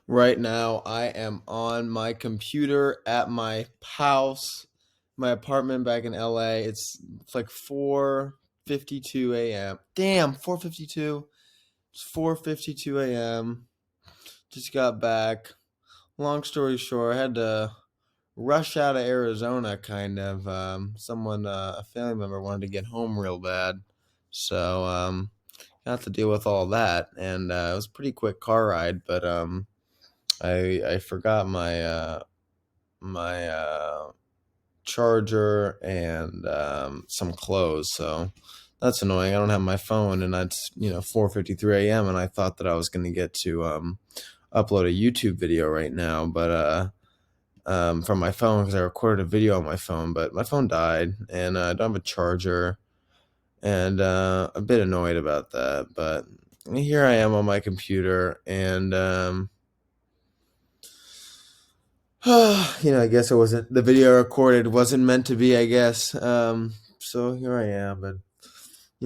Right now, I am on my computer at my house, my apartment back in LA. It's like 4:52 a.m. Damn, 4:52. It's 4:52 a.m. Just got back. Long story short, I had to rush out of Arizona kind of. A family member wanted to get home real bad. So, got to deal with all that and it was a pretty quick car ride, but I forgot my charger and some clothes. So that's annoying. I don't have my phone, and it's 4:53 a.m. and I thought that I was going to get to upload a YouTube video right now, but from my phone because I recorded a video on my phone, but my phone died, and I don't have a charger, and a bit annoyed about that. But here I am on my computer, and I guess it wasn't the video I recorded wasn't meant to be, I guess. So here I am, but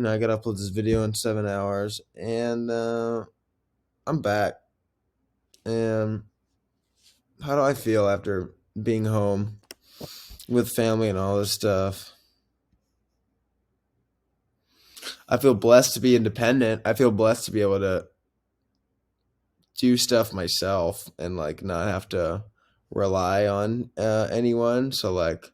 I got to upload this video in 7 hours, and I'm back. And how do I feel after being home with family and all this stuff? I feel blessed to be independent. I feel blessed to be able to do stuff myself and like not have to rely on anyone. So like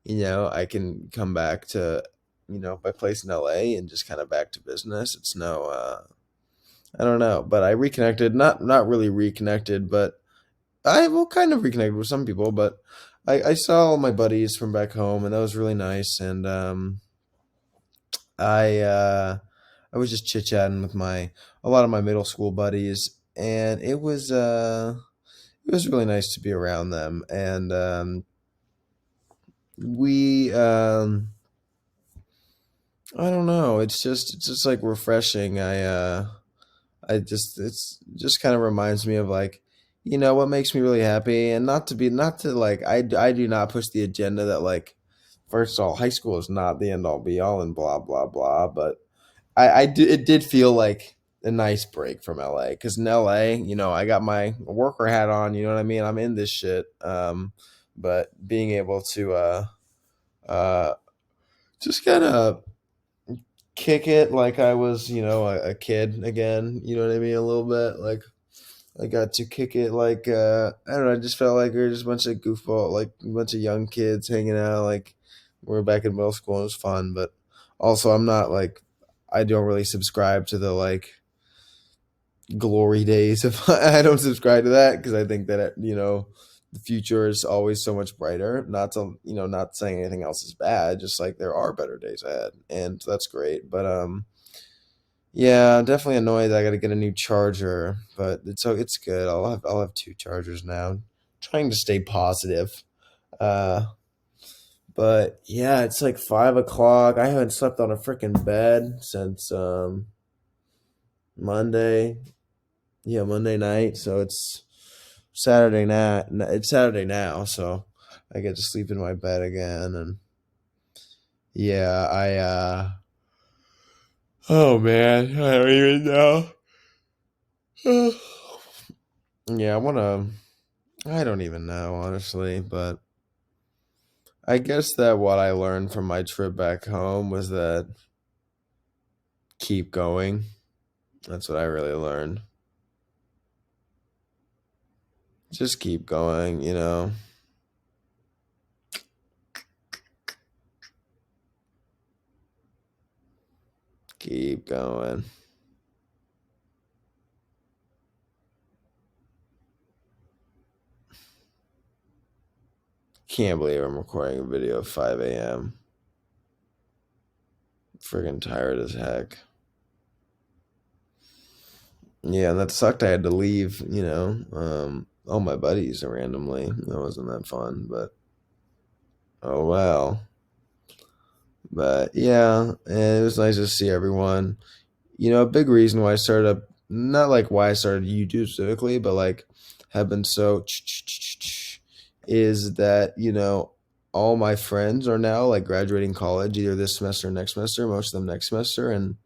I can come back to, my place in LA and just kind of back to business. It's no, I don't know, but I reconnected, not really reconnected, but I will kind of reconnected with some people, but I saw all my buddies from back home, and that was really nice. And I, uh, I was just chit chatting with a lot of my middle school buddies, and it was really nice to be around them. And we, I don't know. It's just like refreshing. It's just kind of reminds me of like, what makes me really happy, and not to like I do not push the agenda that like, first of all, high school is not the end all be all and blah blah blah. But it did feel like a nice break from LA, because in LA, I got my worker hat on. You know what I mean? I'm in this shit. But being able to uh just kind of kick it like I was, a kid again. You know what I mean? A little bit. Like I got to kick it like I don't know. I just felt like we were just a bunch of goofball, like a bunch of young kids hanging out. Like we were back in middle school, and it was fun. But also, I'm not like I don't really subscribe to the like glory days. If I don't subscribe to that, because I think that the future is always so much brighter. Not to not saying anything else is bad, just like there are better days ahead, and that's great. But yeah, I'm definitely annoyed that I got to get a new charger, but it's good. I'll have two chargers now. Trying to stay positive. Uh, but yeah, it's like 5 o'clock. I haven't slept on a freaking bed since Monday. Yeah, Monday night. So it's Saturday night. It's Saturday now, so I get to sleep in my bed again. And yeah, oh man, I don't even know. Yeah, I don't even know, honestly, but I guess that what I learned from my trip back home was that keep going. That's what I really learned. Just keep going. Keep going. Can't believe I'm recording a video at 5 a.m. Friggin' tired as heck. Yeah, and that sucked. I had to leave, all my buddies randomly. That wasn't that fun, but oh well. But yeah, and it was nice to see everyone. A big reason why I started up, not like why I started YouTube specifically, but like have been so is that, all my friends are now like graduating college either this semester or next semester, most of them next semester. And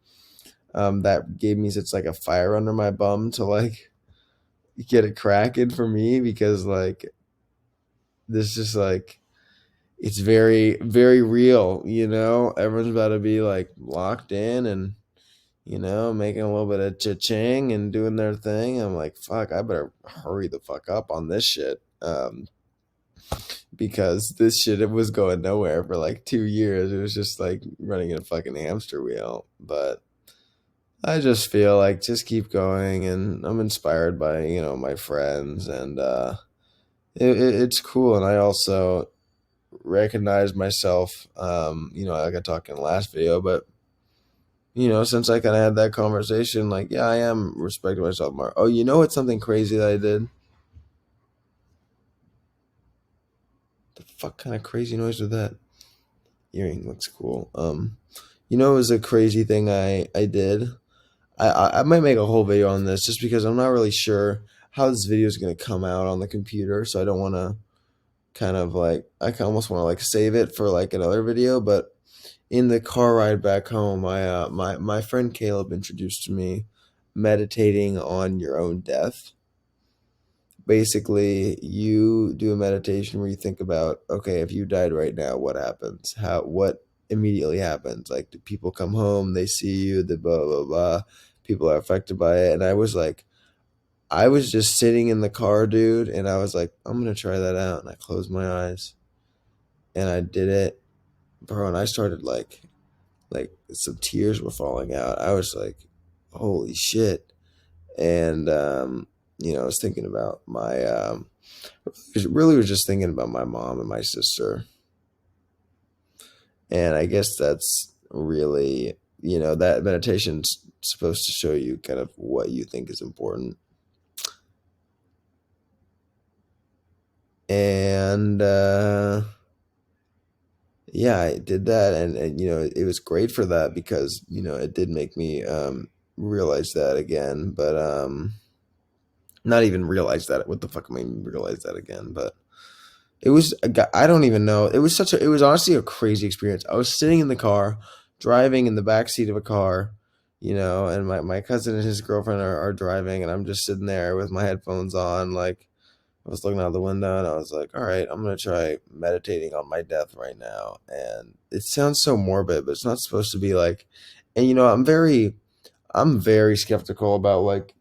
that gave me it's like a fire under my bum to like, get it cracking for me because like this just like it's very very real, you know. Everyone's about to be like locked in and you know making a little bit of cha-ching and doing their thing. I'm like, fuck, I better hurry the fuck up on this shit. Because this shit it was going nowhere for like 2 years. It was just like running in a fucking hamster wheel. But I just feel like just keep going, and I'm inspired by you know my friends, and it's cool. And I also recognize myself, you know, like I talked in the last video, but you know, since I kind of had that conversation, like, yeah, I am respecting myself more. Oh, you know what's something crazy that I did? The fuck kind of crazy noise with that earring? Looks cool. You know, it was a crazy thing I did. I might make a whole video on this just because I'm not really sure how this video is gonna come out on the computer, so I don't want to kind of like I almost want to like save it for like another video. But in the car ride back home, my friend Caleb introduced to me meditating on your own death. Basically, you do a meditation where you think about, okay, if you died right now, what happens? What immediately happens? Like, do people come home, they see you, the blah blah blah. People are affected by it, and I was like, I was just sitting in the car, dude, and I was like, I'm gonna try that out, and I closed my eyes, and I did it, bro, and I started like some tears were falling out. I was like, holy shit. And you know, I was thinking about my really was just thinking about my mom and my sister. And I guess that's really, you know, that meditation's supposed to show you kind of what you think is important. And yeah, I did that, and you know, it was great for that because you know it did make me realize that again. But not even realize that. What the fuck am I mean realize that again? But it was I don't even know. It was such a it was honestly a crazy experience. I was sitting in the car, driving in the back seat of a car, you know, and my cousin and his girlfriend are driving, and I'm just sitting there with my headphones on, like I was looking out the window, and I was like, all right, I'm gonna try meditating on my death right now. And it sounds so morbid, but it's not supposed to be like. And you know, I'm very skeptical about like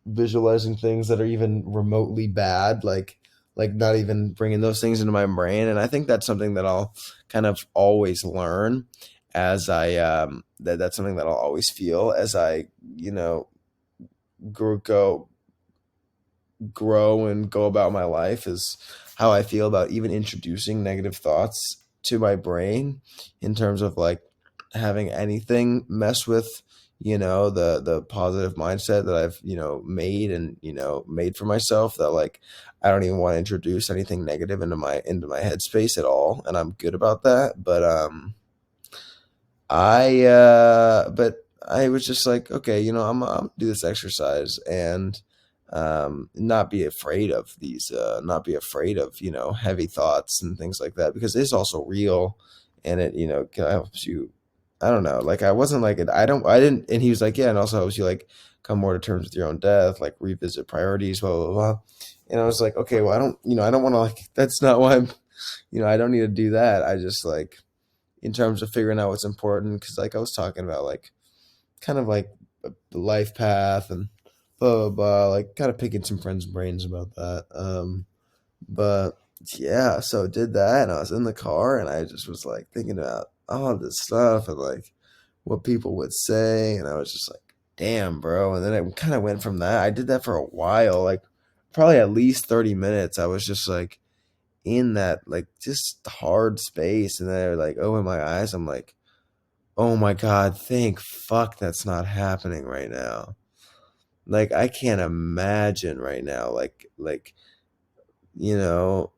visualizing things that are even remotely bad, like not even bringing those things into my brain. And I think that's something that I'll kind of always learn as I that's something that I'll always feel as I you know go grow and go about my life, is how I feel about even introducing negative thoughts to my brain, in terms of like having anything mess with you know the positive mindset that I've you know made and you know made for myself, that like I don't even want to introduce anything negative into my headspace at all, and I'm good about that. But but I was just like, okay, you know, I'm do this exercise and not be afraid of these, not be afraid of, you know, heavy thoughts and things like that, because it's also real, and it, you know, helps you. I don't know. Like I wasn't like it. I didn't. And he was like, yeah, and also helps you like come more to terms with your own death, like revisit priorities, blah, blah, blah. And I was like, okay, well, I don't, you know, I don't want to like, that's not why I'm, you know, I don't need to do that. I just like, in terms of figuring out what's important, because like I was talking about like kind of like the life path and blah blah blah, like kind of picking some friends' brains about that. But yeah, so did that, and I was in the car, and I just was like thinking about all this stuff and like what people would say, and I was just like, damn, bro. And then it kind of went from that. I did that for a while, like probably at least 30 minutes. I was just like in that like just hard space, and then I like open my eyes. I'm like, oh my god, thank fuck that's not happening right now. Like I can't imagine right now, like you know,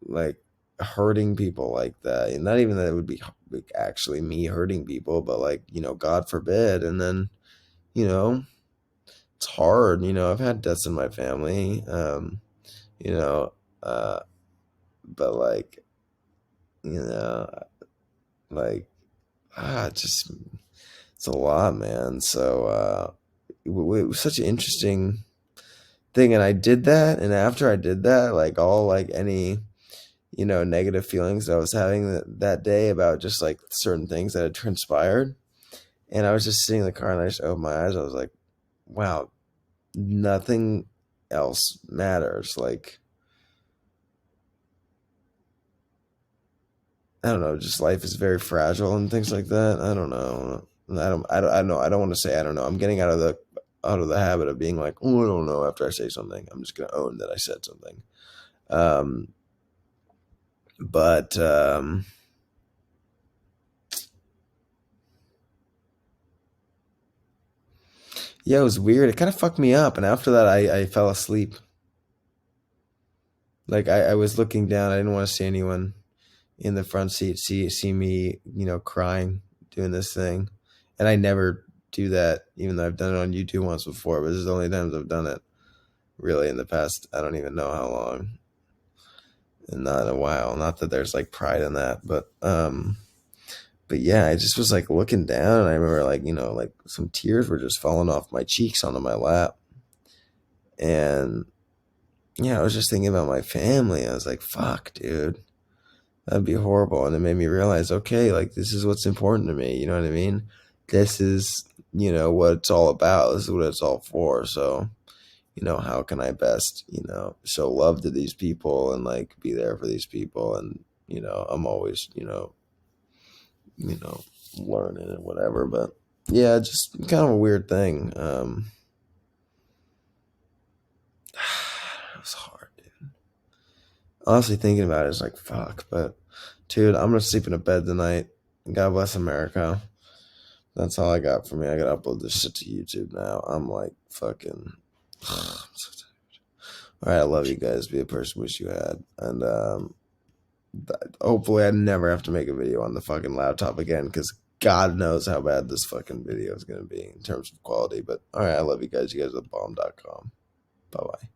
like hurting people like that. And not even that it would be like actually me hurting people, but like you know, God forbid. And then you know, it's hard. You know, I've had deaths in my family. You know, uh, but like you know, like just it's a lot, man. So it was such an interesting thing. And I did that, and after I did that, like all like any negative feelings that I was having that day about just like certain things that had transpired. And I was just sitting in the car and I just opened my eyes. I was like, wow, nothing else matters. Like, I don't know, just life is very fragile and things like that. I don't know. I don't know. I don't want to say I don't know. I'm getting out of the habit of being like, oh, I don't know after I say something. I'm just gonna own that I said something. Um, but yeah, it was weird. It kind of fucked me up, and after that, I fell asleep. Like I was looking down. I didn't want to see anyone in the front seat see me, crying doing this thing. And I never do that, even though I've done it on YouTube once before. But this is the only times I've done it really in the past. I don't even know how long, and not in a while. Not that there's like pride in that, but yeah, I just was like looking down, and I remember like like some tears were just falling off my cheeks onto my lap, and yeah, I was just thinking about my family. I was like, fuck, dude. That'd be horrible. And it made me realize, okay, like this is what's important to me. You know what I mean? This is, what it's all about. This is what it's all for. So, how can I best, show love to these people and like be there for these people? And, I'm always, you know, learning and whatever. But yeah, just kind of a weird thing. It was hard, dude. Honestly, thinking about it is like, fuck. But, dude, I'm going to sleep in a bed tonight. God bless America. That's all I got for me. I gotta upload this shit to YouTube now. I'm like fucking. I'm so tired. All right, I love you guys. Be a person wish you had, and hopefully I never have to make a video on the fucking laptop again because God knows how bad this fucking video is gonna be in terms of quality. But all right, I love you guys. You guys are the bomb.com. Bye bye.